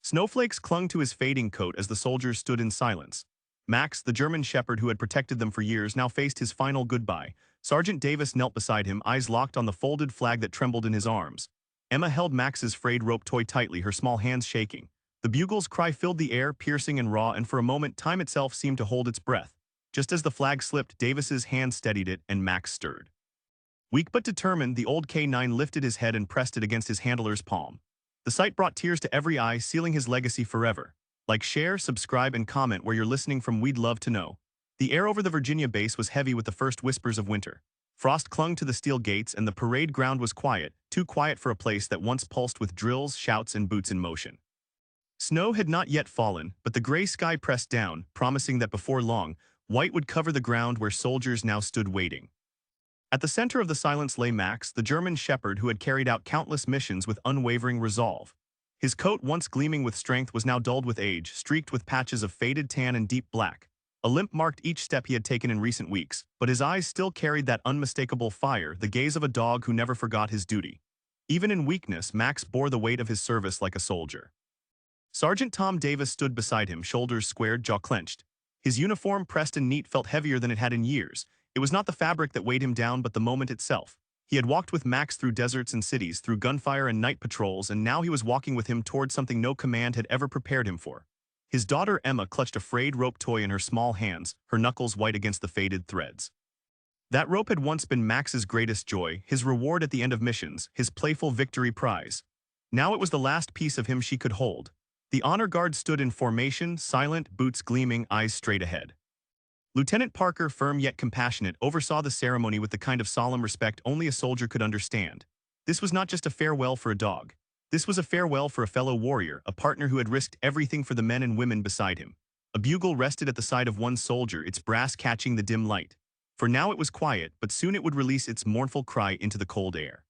Snowflakes clung to his fading coat as the soldiers stood in silence. Max, the German shepherd who had protected them for years, now faced his final goodbye. Sergeant Davis knelt beside him, eyes locked on the folded flag that trembled in his arms. Emma held Max's frayed rope toy tightly, her small hands shaking. The bugle's cry filled the air, piercing and raw, and for a moment time itself seemed to hold its breath. Just as the flag slipped, Davis's hand steadied it, and Max stirred. Weak but determined, the old K9 lifted his head and pressed it against his handler's palm. The sight brought tears to every eye, sealing his legacy forever. Like, share, subscribe, and comment where you're listening from. We'd love to know. The air over the Virginia base was heavy with the first whispers of winter. Frost clung to the steel gates, and the parade ground was quiet, too quiet for a place that once pulsed with drills, shouts, and boots in motion. Snow had not yet fallen, but the gray sky pressed down, promising that before long, white would cover the ground where soldiers now stood waiting. At the center of the silence lay Max, the German shepherd who had carried out countless missions with unwavering resolve. His coat, once gleaming with strength, was now dulled with age, streaked with patches of faded tan and deep black. A limp marked each step he had taken in recent weeks, but his eyes still carried that unmistakable fire, the gaze of a dog who never forgot his duty. Even in weakness, Max bore the weight of his service like a soldier. Sergeant Tom Davis stood beside him, shoulders squared, jaw clenched. His uniform, pressed and neat, felt heavier than it had in years. It was not the fabric that weighed him down, but the moment itself. He had walked with Max through deserts and cities, through gunfire and night patrols, and now he was walking with him toward something no command had ever prepared him for. His daughter Emma clutched a frayed rope toy in her small hands, her knuckles white against the faded threads. That rope had once been Max's greatest joy, his reward at the end of missions, his playful victory prize. Now it was the last piece of him she could hold. The honor guard stood in formation, silent, boots gleaming, eyes straight ahead. Lieutenant Parker, firm yet compassionate, oversaw the ceremony with the kind of solemn respect only a soldier could understand. This was not just a farewell for a dog. This was a farewell for a fellow warrior, a partner who had risked everything for the men and women beside him. A bugle rested at the side of one soldier, its brass catching the dim light. For now it was quiet, but soon it would release its mournful cry into the cold air.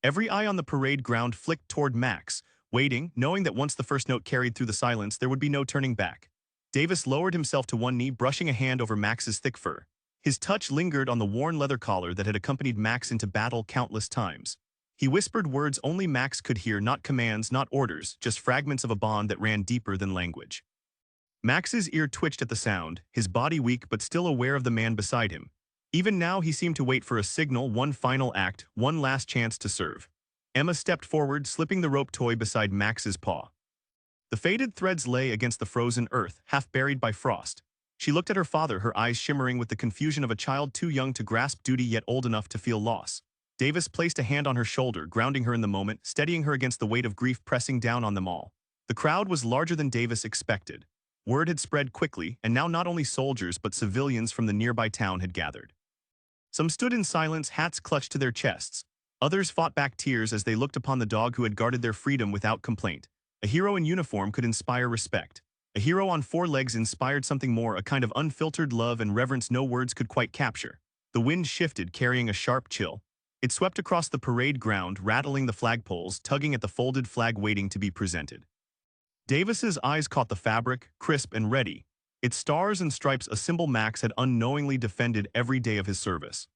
Every eye on the parade ground flicked toward Max, waiting, knowing that once the first note carried through the silence, there would be no turning back. Davis lowered himself to one knee, brushing a hand over Max's thick fur. His touch lingered on the worn leather collar that had accompanied Max into battle countless times. He whispered words only Max could hear, not commands, not orders, just fragments of a bond that ran deeper than language. Max's ear twitched at the sound, his body weak but still aware of the man beside him. Even now he seemed to wait for a signal, one final act, one last chance to serve. Emma stepped forward, slipping the rope toy beside Max's paw. The faded threads lay against the frozen earth, half buried by frost. She looked at her father, her eyes shimmering with the confusion of a child too young to grasp duty yet old enough to feel loss. Davis placed a hand on her shoulder, grounding her in the moment, steadying her against the weight of grief pressing down on them all. The crowd was larger than Davis expected. Word had spread quickly, and now not only soldiers but civilians from the nearby town had gathered. Some stood in silence, hats clutched to their chests. Others fought back tears as they looked upon the dog who had guarded their freedom without complaint. A hero in uniform could inspire respect. A hero on four legs inspired something more, a kind of unfiltered love and reverence no words could quite capture. The wind shifted, carrying a sharp chill. It swept across the parade ground, rattling the flagpoles, tugging at the folded flag waiting to be presented. Davis's eyes caught the fabric, crisp and ready. Its stars and stripes, a symbol Max had unknowingly defended every day of his service.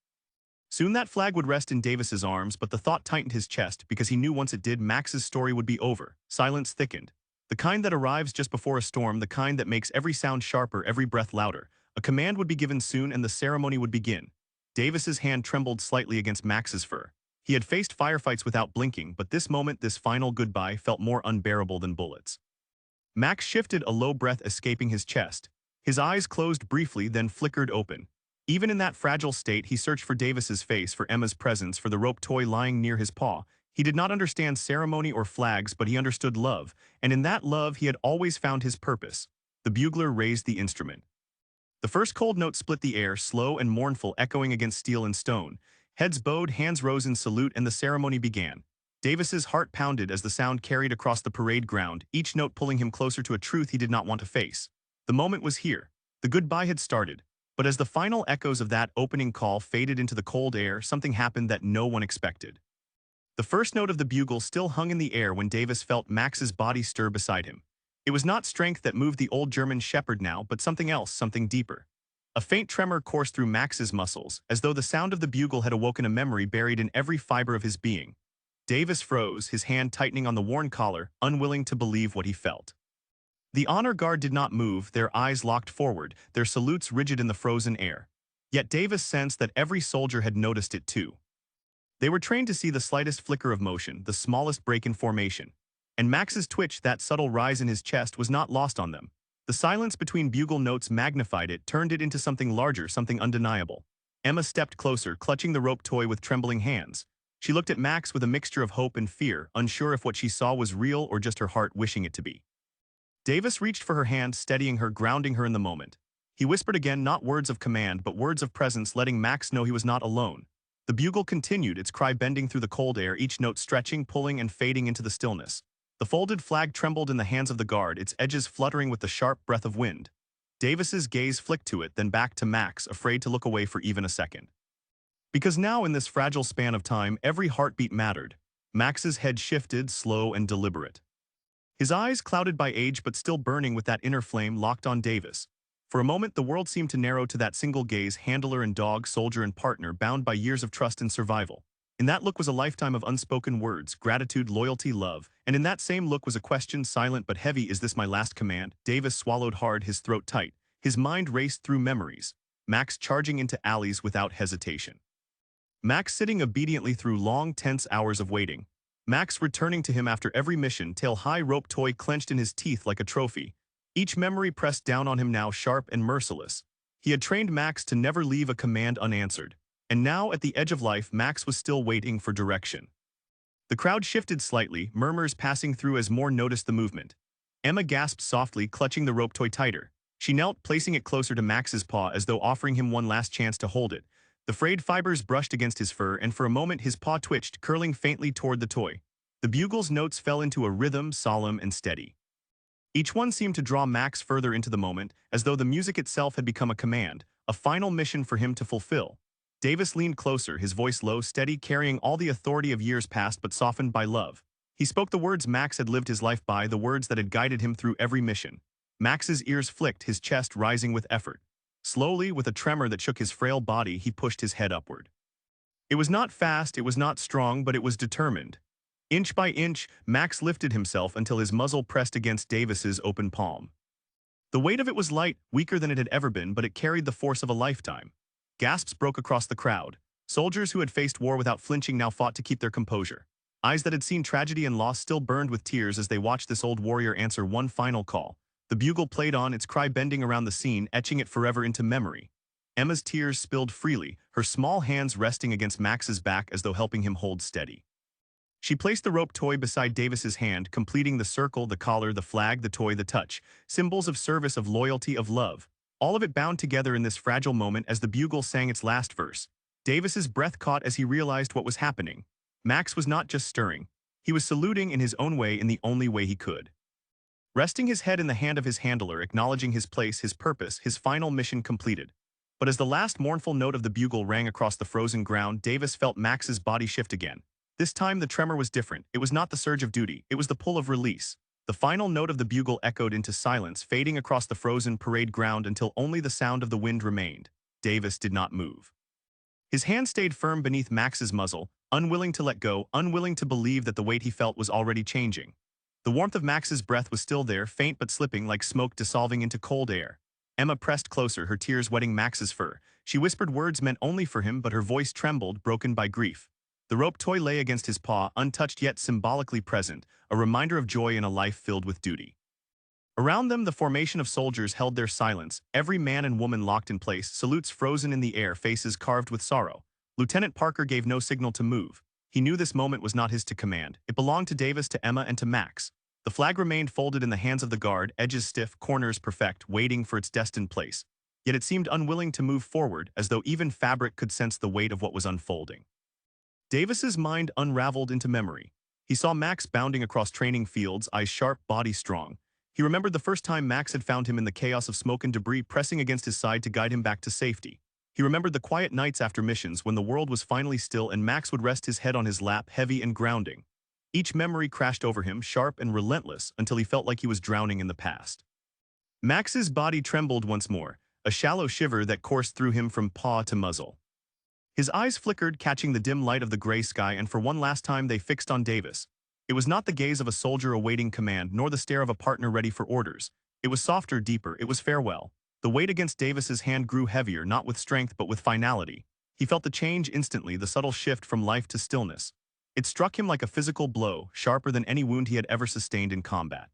Soon that flag would rest in Davis's arms, but the thought tightened his chest because he knew once it did, Max's story would be over. Silence thickened. The kind that arrives just before a storm, the kind that makes every sound sharper, every breath louder. A command would be given soon and the ceremony would begin. Davis's hand trembled slightly against Max's fur. He had faced firefights without blinking, but this moment, this final goodbye, felt more unbearable than bullets. Max shifted, a low breath escaping his chest. His eyes closed briefly, then flickered open. Even in that fragile state, he searched for Davis's face, for Emma's presence, for the rope toy lying near his paw. He did not understand ceremony or flags, but he understood love, and in that love he had always found his purpose. The bugler raised the instrument. The first cold note split the air, slow and mournful, echoing against steel and stone. Heads bowed, hands rose in salute, and the ceremony began. Davis's heart pounded as the sound carried across the parade ground, each note pulling him closer to a truth he did not want to face. The moment was here. The goodbye had started. But as the final echoes of that opening call faded into the cold air, something happened that no one expected. The first note of the bugle still hung in the air when Davis felt Max's body stir beside him. It was not strength that moved the old German shepherd now, but something else, something deeper. A faint tremor coursed through Max's muscles, as though the sound of the bugle had awoken a memory buried in every fiber of his being. Davis froze, his hand tightening on the worn collar, unwilling to believe what he felt. The honor guard did not move, their eyes locked forward, their salutes rigid in the frozen air. Yet Davis sensed that every soldier had noticed it too. They were trained to see the slightest flicker of motion, the smallest break in formation. And Max's twitch, that subtle rise in his chest, was not lost on them. The silence between bugle notes magnified it, turned it into something larger, something undeniable. Emma stepped closer, clutching the rope toy with trembling hands. She looked at Max with a mixture of hope and fear, unsure if what she saw was real or just her heart wishing it to be. Davis reached for her hand, steadying her, grounding her in the moment. He whispered again, not words of command, but words of presence, letting Max know he was not alone. The bugle continued, its cry bending through the cold air, each note stretching, pulling, and fading into the stillness. The folded flag trembled in the hands of the guard, its edges fluttering with the sharp breath of wind. Davis's gaze flicked to it, then back to Max, afraid to look away for even a second. Because now, in this fragile span of time, every heartbeat mattered. Max's head shifted, slow and deliberate. His eyes, clouded by age but still burning with that inner flame, locked on Davis. For a moment, the world seemed to narrow to that single gaze, handler and dog, soldier and partner, bound by years of trust and survival. In that look was a lifetime of unspoken words, gratitude, loyalty, love. And in that same look was a question, silent but heavy, is this my last command? Davis swallowed hard, his throat tight. His mind raced through memories. Max charging into alleys without hesitation. Max sitting obediently through long, tense hours of waiting. Max returning to him after every mission, tail high, rope toy clenched in his teeth like a trophy. Each memory pressed down on him now, sharp and merciless. He had trained Max to never leave a command unanswered. And now, at the edge of life, Max was still waiting for direction. The crowd shifted slightly, murmurs passing through as more noticed the movement. Emma gasped softly, clutching the rope toy tighter. She knelt, placing it closer to Max's paw as though offering him one last chance to hold it. The frayed fibers brushed against his fur, and for a moment his paw twitched, curling faintly toward the toy. The bugle's notes fell into a rhythm, solemn and steady. Each one seemed to draw Max further into the moment, as though the music itself had become a command, a final mission for him to fulfill. Davis leaned closer, his voice low, steady, carrying all the authority of years past but softened by love. He spoke the words Max had lived his life by, the words that had guided him through every mission. Max's ears flicked, his chest rising with effort. Slowly, with a tremor that shook his frail body, he pushed his head upward. It was not fast, it was not strong, but it was determined. Inch by inch, Max lifted himself until his muzzle pressed against Davis's open palm. The weight of it was light, weaker than it had ever been, but it carried the force of a lifetime. Gasps broke across the crowd. Soldiers who had faced war without flinching now fought to keep their composure. Eyes that had seen tragedy and loss still burned with tears as they watched this old warrior answer one final call. The bugle played on, its cry bending around the scene, etching it forever into memory. Emma's tears spilled freely, her small hands resting against Max's back as though helping him hold steady. She placed the rope toy beside Davis's hand, completing the circle, the collar, the flag, the toy, the touch, symbols of service, of loyalty, of love. All of it bound together in this fragile moment as the bugle sang its last verse. Davis's breath caught as he realized what was happening. Max was not just stirring. He was saluting in his own way, in the only way he could. Resting his head in the hand of his handler, acknowledging his place, his purpose, his final mission completed. But as the last mournful note of the bugle rang across the frozen ground, Davis felt Max's body shift again. This time the tremor was different. It was not the surge of duty, it was the pull of release. The final note of the bugle echoed into silence, fading across the frozen parade ground until only the sound of the wind remained. Davis did not move. His hand stayed firm beneath Max's muzzle, unwilling to let go, unwilling to believe that the weight he felt was already changing. The warmth of Max's breath was still there, faint but slipping like smoke dissolving into cold air. Emma pressed closer, her tears wetting Max's fur. She whispered words meant only for him, but her voice trembled, broken by grief. The rope toy lay against his paw, untouched yet symbolically present, a reminder of joy in a life filled with duty. Around them, the formation of soldiers held their silence, every man and woman locked in place, salutes frozen in the air, faces carved with sorrow. Lieutenant Parker gave no signal to move. He knew this moment was not his to command. It belonged to Davis, to Emma, and to Max. The flag remained folded in the hands of the guard, edges stiff, corners perfect, waiting for its destined place. Yet it seemed unwilling to move forward, as though even fabric could sense the weight of what was unfolding. Davis's mind unraveled into memory. He saw Max bounding across training fields, eyes sharp, body strong. He remembered the first time Max had found him in the chaos of smoke and debris, pressing against his side to guide him back to safety. He remembered the quiet nights after missions when the world was finally still and Max would rest his head on his lap, heavy and grounding. Each memory crashed over him, sharp and relentless, until he felt like he was drowning in the past. Max's body trembled once more, a shallow shiver that coursed through him from paw to muzzle. His eyes flickered, catching the dim light of the gray sky, and for one last time they fixed on Davis. It was not the gaze of a soldier awaiting command, nor the stare of a partner ready for orders. It was softer, deeper, it was farewell. The weight against Davis's hand grew heavier, not with strength but with finality. He felt the change instantly, the subtle shift from life to stillness. It struck him like a physical blow, sharper than any wound he had ever sustained in combat.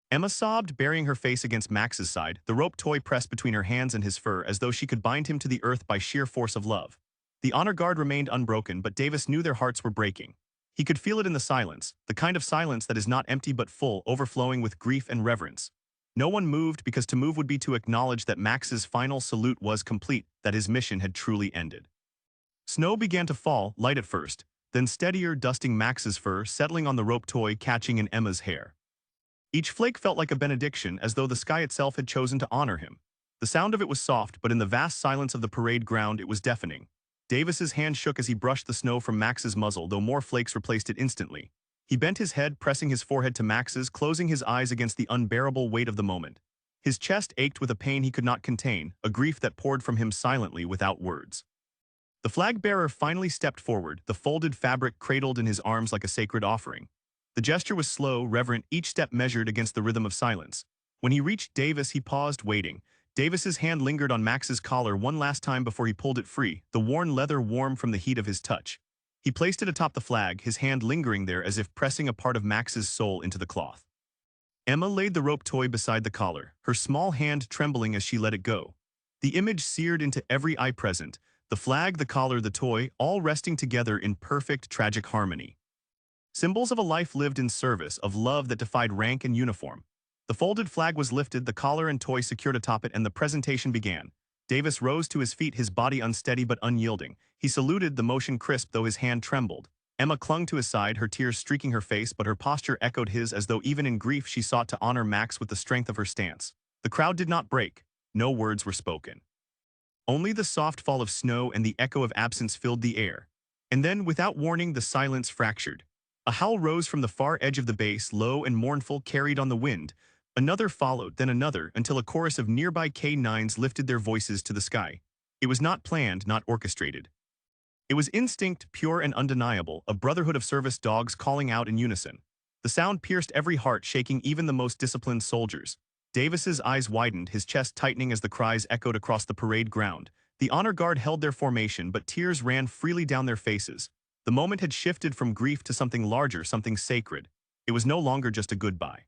Emma sobbed, burying her face against Max's side, the rope toy pressed between her hands and his fur as though she could bind him to the earth by sheer force of love. The honor guard remained unbroken, but Davis knew their hearts were breaking. He could feel it in the silence, the kind of silence that is not empty but full, overflowing with grief and reverence. No one moved, because to move would be to acknowledge that Max's final salute was complete, that his mission had truly ended. Snow began to fall, light at first, then steadier, dusting Max's fur, settling on the rope toy, catching in Emma's hair. Each flake felt like a benediction, as though the sky itself had chosen to honor him. The sound of it was soft, but in the vast silence of the parade ground it was deafening. Davis's hand shook as he brushed the snow from Max's muzzle, though more flakes replaced it instantly. He bent his head, pressing his forehead to Max's, closing his eyes against the unbearable weight of the moment. His chest ached with a pain he could not contain, a grief that poured from him silently without words. The flag-bearer finally stepped forward, the folded fabric cradled in his arms like a sacred offering. The gesture was slow, reverent, each step measured against the rhythm of silence. When he reached Davis, he paused, waiting. Davis's hand lingered on Max's collar one last time before he pulled it free, the worn leather warm from the heat of his touch. He placed it atop the flag, his hand lingering there as if pressing a part of Max's soul into the cloth. Emma laid the rope toy beside the collar, her small hand trembling as she let it go. The image seared into every eye present, the flag, the collar, the toy, all resting together in perfect, tragic harmony. Symbols of a life lived in service, of love that defied rank and uniform. The folded flag was lifted, the collar and toy secured atop it, and the presentation began. Davis rose to his feet, his body unsteady but unyielding. He saluted, the motion crisp though his hand trembled. Emma clung to his side, her tears streaking her face, but her posture echoed his, as though even in grief she sought to honor Max with the strength of her stance. The crowd did not break. No words were spoken. Only the soft fall of snow and the echo of absence filled the air. And then, without warning, the silence fractured. A howl rose from the far edge of the base, low and mournful, carried on the wind. Another followed, then another, until a chorus of nearby K9s lifted their voices to the sky. It was not planned, not orchestrated. It was instinct, pure and undeniable, a brotherhood of service dogs calling out in unison. The sound pierced every heart, shaking even the most disciplined soldiers. Davis's eyes widened, his chest tightening as the cries echoed across the parade ground. The honor guard held their formation, but tears ran freely down their faces. The moment had shifted from grief to something larger, something sacred. It was no longer just a goodbye.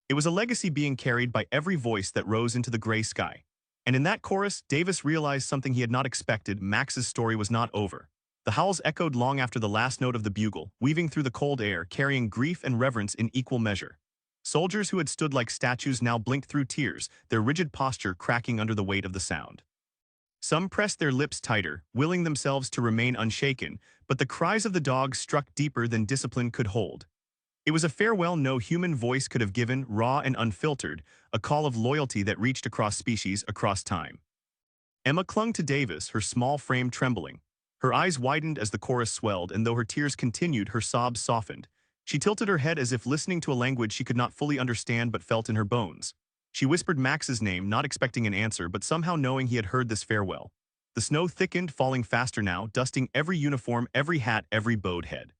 It was a legacy being carried by every voice that rose into the gray sky. And in that chorus, Davis realized something he had not expected: Max's story was not over. The howls echoed long after the last note of the bugle, weaving through the cold air, carrying grief and reverence in equal measure. Soldiers who had stood like statues now blinked through tears, their rigid posture cracking under the weight of the sound. Some pressed their lips tighter, willing themselves to remain unshaken, but the cries of the dogs struck deeper than discipline could hold. It was a farewell no human voice could have given, raw and unfiltered, a call of loyalty that reached across species, across time. Emma clung to Davis, her small frame trembling. Her eyes widened as the chorus swelled, and though her tears continued, her sobs softened. She tilted her head as if listening to a language she could not fully understand but felt in her bones. She whispered Max's name, not expecting an answer, but somehow knowing he had heard this farewell. The snow thickened, falling faster now, dusting every uniform, every hat, every bowed head.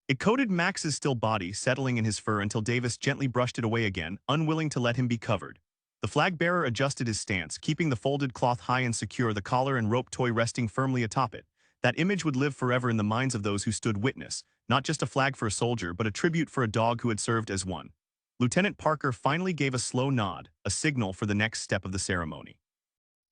It coated Max's still body, settling in his fur until Davis gently brushed it away again, unwilling to let him be covered. The flag-bearer adjusted his stance, keeping the folded cloth high and secure, the collar and rope toy resting firmly atop it. That image would live forever in the minds of those who stood witness, not just a flag for a soldier, but a tribute for a dog who had served as one. Lieutenant Parker finally gave a slow nod, a signal for the next step of the ceremony.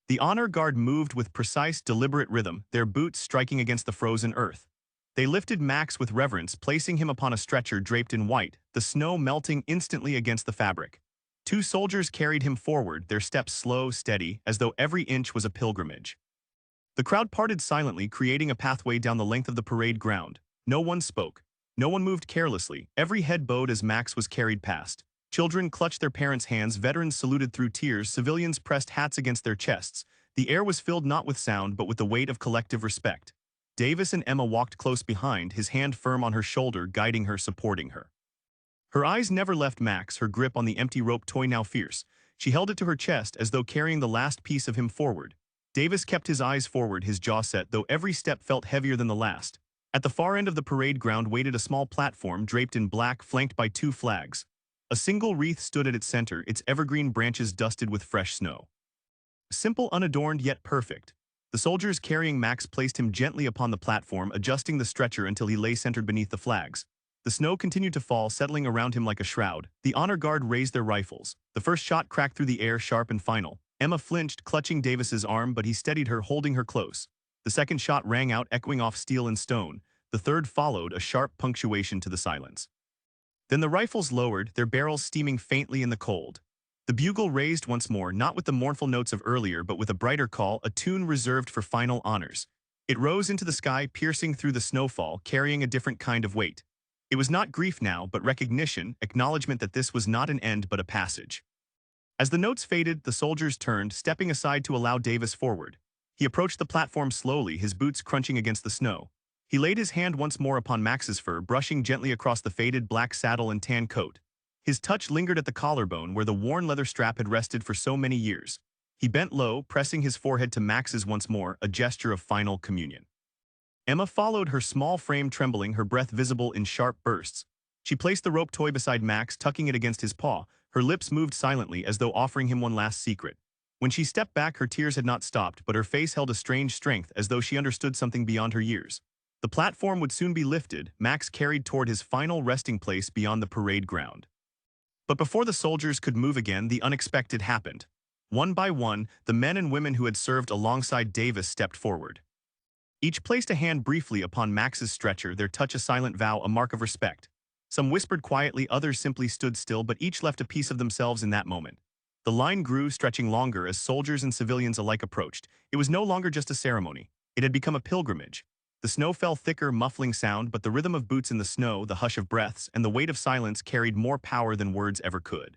The honor guard moved with precise, deliberate rhythm, their boots striking against the frozen earth. They lifted Max with reverence, placing him upon a stretcher draped in white, the snow melting instantly against the fabric. Two soldiers carried him forward, their steps slow, steady, as though every inch was a pilgrimage. The crowd parted silently, creating a pathway down the length of the parade ground. No one spoke. No one moved carelessly, every head bowed as Max was carried past. Children clutched their parents' hands, veterans saluted through tears, civilians pressed hats against their chests. The air was filled not with sound but with the weight of collective respect. Davis and Emma walked close behind, his hand firm on her shoulder, guiding her, supporting her. Her eyes never left Max, her grip on the empty rope toy now fierce. She held it to her chest as though carrying the last piece of him forward. Davis kept his eyes forward, his jaw set, though every step felt heavier than the last. At the far end of the parade ground waited a small platform draped in black, flanked by two flags. A single wreath stood at its center, its evergreen branches dusted with fresh snow. Simple, unadorned, yet perfect. The soldiers carrying Max placed him gently upon the platform, adjusting the stretcher until he lay centered beneath the flags. The snow continued to fall, settling around him like a shroud. The honor guard raised their rifles. The first shot cracked through the air, sharp and final. Emma flinched, clutching Davis's arm, but he steadied her, holding her close. The second shot rang out, echoing off steel and stone. The third followed, a sharp punctuation to the silence. Then the rifles lowered, their barrels steaming faintly in the cold. The bugle raised once more, not with the mournful notes of earlier, but with a brighter call, a tune reserved for final honors. It rose into the sky, piercing through the snowfall, carrying a different kind of weight. It was not grief now, but recognition, acknowledgement that this was not an end but a passage. As the notes faded, the soldiers turned, stepping aside to allow Davis forward. He approached the platform slowly, his boots crunching against the snow. He laid his hand once more upon Max's fur, brushing gently across the faded black saddle and tan coat. His touch lingered at the collarbone where the worn leather strap had rested for so many years. He bent low, pressing his forehead to Max's once more, a gesture of final communion. Emma followed, her small frame trembling, her breath visible in sharp bursts. She placed the rope toy beside Max, tucking it against his paw. Her lips moved silently, as though offering him one last secret. When she stepped back, her tears had not stopped, but her face held a strange strength, as though she understood something beyond her years. The platform would soon be lifted, Max carried toward his final resting place beyond the parade ground. But before the soldiers could move again, the unexpected happened. One by one, the men and women who had served alongside Davis stepped forward. Each placed a hand briefly upon Max's stretcher, their touch a silent vow, a mark of respect. Some whispered quietly, others simply stood still, but each left a piece of themselves in that moment. The line grew, stretching longer as soldiers and civilians alike approached. It was no longer just a ceremony. It had become a pilgrimage. The snow fell thicker, muffling sound, but the rhythm of boots in the snow, the hush of breaths, and the weight of silence carried more power than words ever could.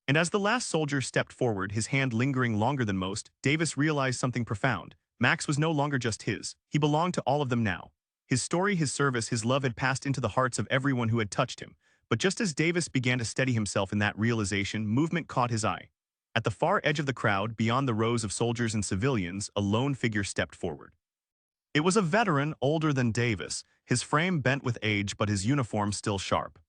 And as the last soldier stepped forward, his hand lingering longer than most, Davis realized something profound. Max was no longer just his. He belonged to all of them now. His story, his service, his love had passed into the hearts of everyone who had touched him. But just as Davis began to steady himself in that realization, movement caught his eye. At the far edge of the crowd, beyond the rows of soldiers and civilians, a lone figure stepped forward. It was a veteran, older than Davis, his frame bent with age but his uniform still sharp.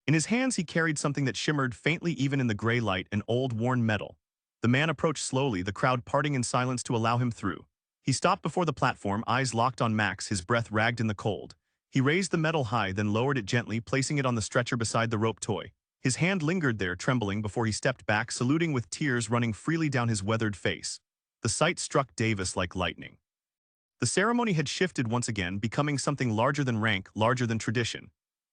In his hands he carried something that shimmered faintly even in the gray light, an old worn medal. The man approached slowly, the crowd parting in silence to allow him through. He stopped before the platform, eyes locked on Max, his breath ragged in the cold. He raised the medal high, then lowered it gently, placing it on the stretcher beside the rope toy. His hand lingered there, trembling, before he stepped back, saluting with tears running freely down his weathered face. The sight struck Davis like lightning. The ceremony had shifted once again, becoming something larger than rank, larger than tradition.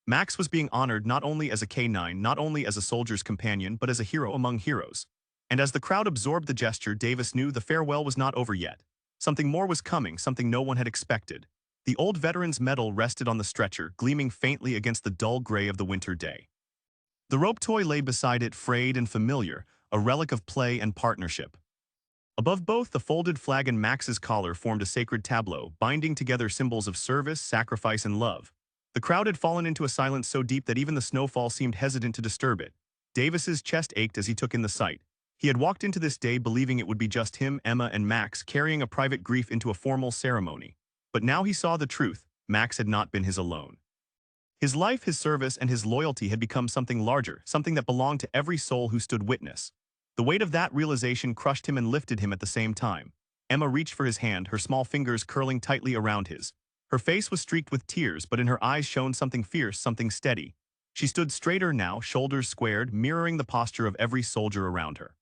Max was being honored not only as a K9, not only as a soldier's companion, but as a hero among heroes. And as the crowd absorbed the gesture, Davis knew the farewell was not over yet. Something more was coming, something no one had expected. The old veteran's medal rested on the stretcher, gleaming faintly against the dull gray of the winter day. The rope toy lay beside it, frayed and familiar, a relic of play and partnership. Above both, the folded flag and Max's collar formed a sacred tableau, binding together symbols of service, sacrifice, and love. The crowd had fallen into a silence so deep that even the snowfall seemed hesitant to disturb it. Davis's chest ached as he took in the sight. He had walked into this day believing it would be just him, Emma, and Max, carrying a private grief into a formal ceremony. But now he saw the truth. Max had not been his alone. His life, his service, and his loyalty had become something larger, something that belonged to every soul who stood witness. The weight of that realization crushed him and lifted him at the same time. Emma reached for his hand, her small fingers curling tightly around his. Her face was streaked with tears, but in her eyes shone something fierce, something steady. She stood straighter now, shoulders squared, mirroring the posture of every soldier around her.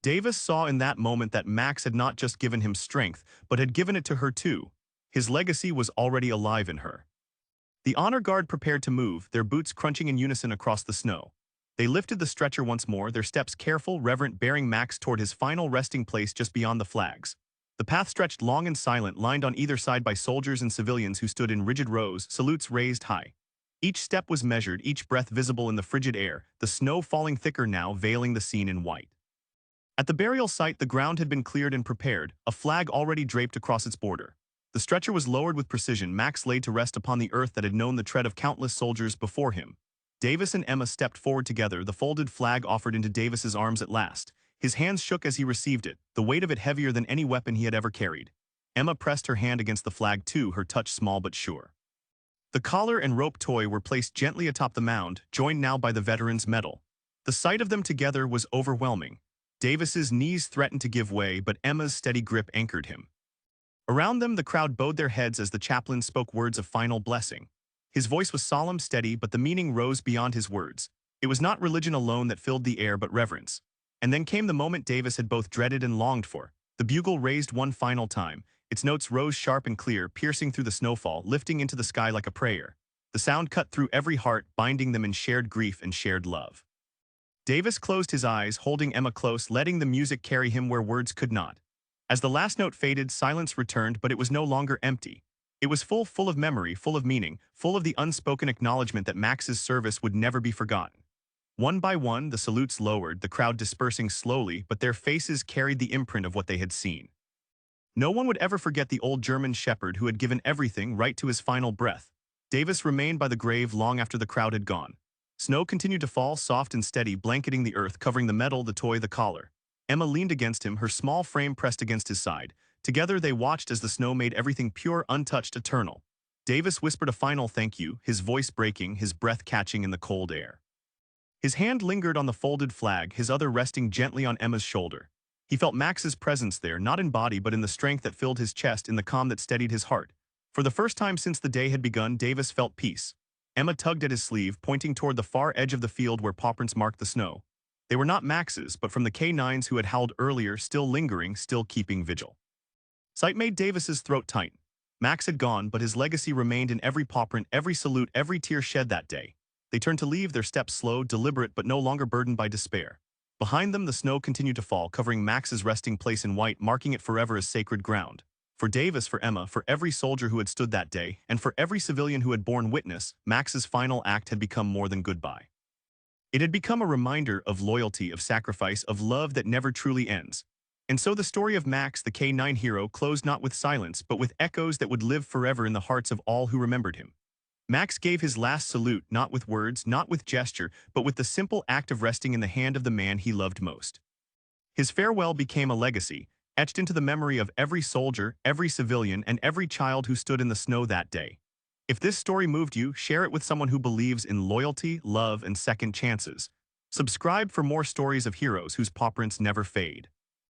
Davis saw in that moment that Max had not just given him strength, but had given it to her too. His legacy was already alive in her. The honor guard prepared to move, their boots crunching in unison across the snow. They lifted the stretcher once more, their steps careful, reverent, bearing Max toward his final resting place just beyond the flags. The path stretched long and silent, lined on either side by soldiers and civilians who stood in rigid rows, salutes raised high. Each step was measured, each breath visible in the frigid air, the snow falling thicker now, veiling the scene in white. At the burial site, the ground had been cleared and prepared, a flag already draped across its border. The stretcher was lowered with precision, Max laid to rest upon the earth that had known the tread of countless soldiers before him. Davis and Emma stepped forward together, the folded flag offered into Davis's arms at last. His hands shook as he received it, the weight of it heavier than any weapon he had ever carried. Emma pressed her hand against the flag too, her touch small but sure. The collar and rope toy were placed gently atop the mound, joined now by the veteran's medal. The sight of them together was overwhelming. Davis's knees threatened to give way, but Emma's steady grip anchored him. Around them, the crowd bowed their heads as the chaplain spoke words of final blessing. His voice was solemn, steady, but the meaning rose beyond his words. It was not religion alone that filled the air, but reverence. And then came the moment Davis had both dreaded and longed for. The bugle raised one final time. Its notes rose sharp and clear, piercing through the snowfall, lifting into the sky like a prayer. The sound cut through every heart, binding them in shared grief and shared love. Davis closed his eyes, holding Emma close, letting the music carry him where words could not. As the last note faded, silence returned, but it was no longer empty. It was full of memory, full of meaning, full of the unspoken acknowledgement that Max's service would never be forgotten. One by one, the salutes lowered, the crowd dispersing slowly, but their faces carried the imprint of what they had seen. No one would ever forget the old German shepherd who had given everything right to his final breath. Davis remained by the grave long after the crowd had gone. Snow continued to fall, soft and steady, blanketing the earth, covering the medal, the toy, the collar. Emma leaned against him, her small frame pressed against his side. Together they watched as the snow made everything pure, untouched, eternal. Davis whispered a final thank you, his voice breaking, his breath catching in the cold air. His hand lingered on the folded flag, his other resting gently on Emma's shoulder. He felt Max's presence there, not in body but in the strength that filled his chest, in the calm that steadied his heart. For the first time since the day had begun, Davis felt peace. Emma tugged at his sleeve, pointing toward the far edge of the field where paw prints marked the snow. They were not Max's, but from the K9s who had howled earlier, still lingering, still keeping vigil. Sight made Davis's throat tighten. Max had gone, but his legacy remained in every paw print, every salute, every tear shed that day. They turned to leave, their steps slow, deliberate, but no longer burdened by despair. Behind them, the snow continued to fall, covering Max's resting place in white, marking it forever as sacred ground. For Davis, for Emma, for every soldier who had stood that day, and for every civilian who had borne witness, Max's final act had become more than goodbye. It had become a reminder of loyalty, of sacrifice, of love that never truly ends. And so the story of Max, the K9 hero, closed not with silence, but with echoes that would live forever in the hearts of all who remembered him. Max gave his last salute, not with words, not with gesture, but with the simple act of resting in the hand of the man he loved most. His farewell became a legacy, etched into the memory of every soldier, every civilian, and every child who stood in the snow that day. If this story moved you, share it with someone who believes in loyalty, love, and second chances. Subscribe for more stories of heroes whose paw prints never fade.